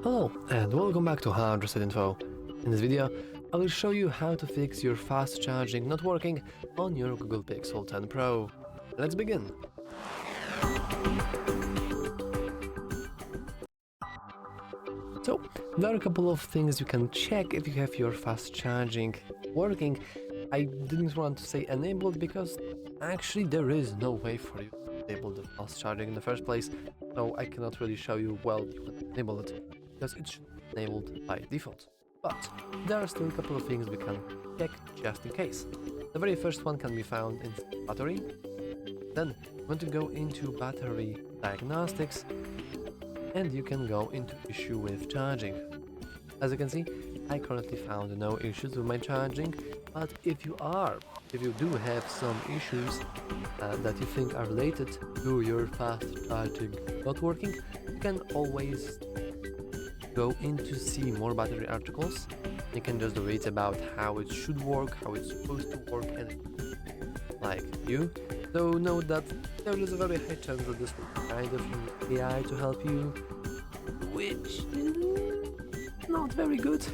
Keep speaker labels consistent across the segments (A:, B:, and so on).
A: Hello and welcome back to HardReset.Info. In this video, I will show you how to fix your fast charging not working on your Google Pixel 10 Pro. Let's begin. So, there are a couple of things you can check if you have your fast charging working. I didn't want to say enabled because actually there is no way for you to enable the fast charging in the first place, so I cannot really show you well you can enable it because it should be enabled by default. But there are still a couple of things we can check just in case. The very first one can be found in battery. Then you want to go into battery diagnostics and you can go into issue with charging. As you can see, I currently found no issues with my charging, but if you do have some issues that you think are related to your fast charging not working, you can always go in to see more battery articles. You can just read about how it should work, how it's supposed to work, and like you. So note that there is a very high chance that this will kind of use AI to help you, which is not very good.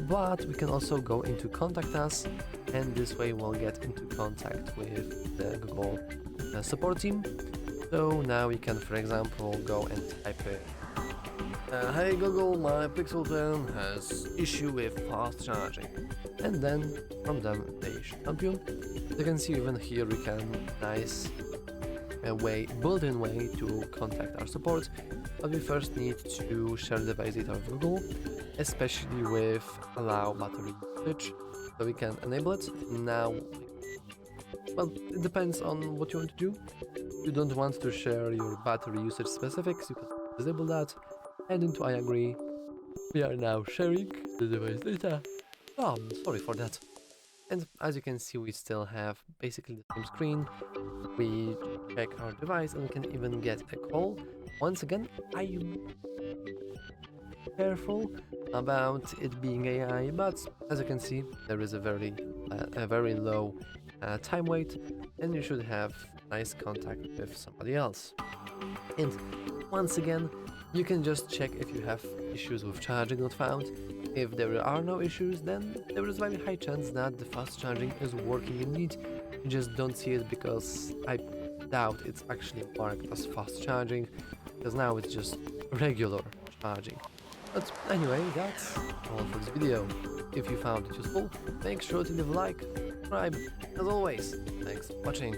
A: But we can also go into contact us, and this way we'll get into contact with the Google support team. So now we can, for example, go and type in hey Google, my Pixel 10 has issue with fast charging, and then from them they should help you. You can see even here we can nice built-in way to contact our support, but we first need to share the device data of Google, especially with allow battery usage, so we can enable it. Now, well, it depends on what you want to do. If you don't want to share your battery usage specifics, you can disable that. And into I agree, we are now sharing the device data. Sorry for that. And as you can see, we still have basically the same screen. We check our device and we can even get a call. Once again, I am careful about it being AI, but as you can see, there is a very low time wait, and you should have nice contact with somebody else. And once again, you can just check if you have issues with charging not found. If there are no issues, then there is a very high chance that the fast charging is working indeed. You just don't see it because I doubt it's actually marked as fast charging, because now it's just regular charging. But anyway, that's all for this video. If you found it useful, make sure to leave a like, subscribe. As always, thanks for watching.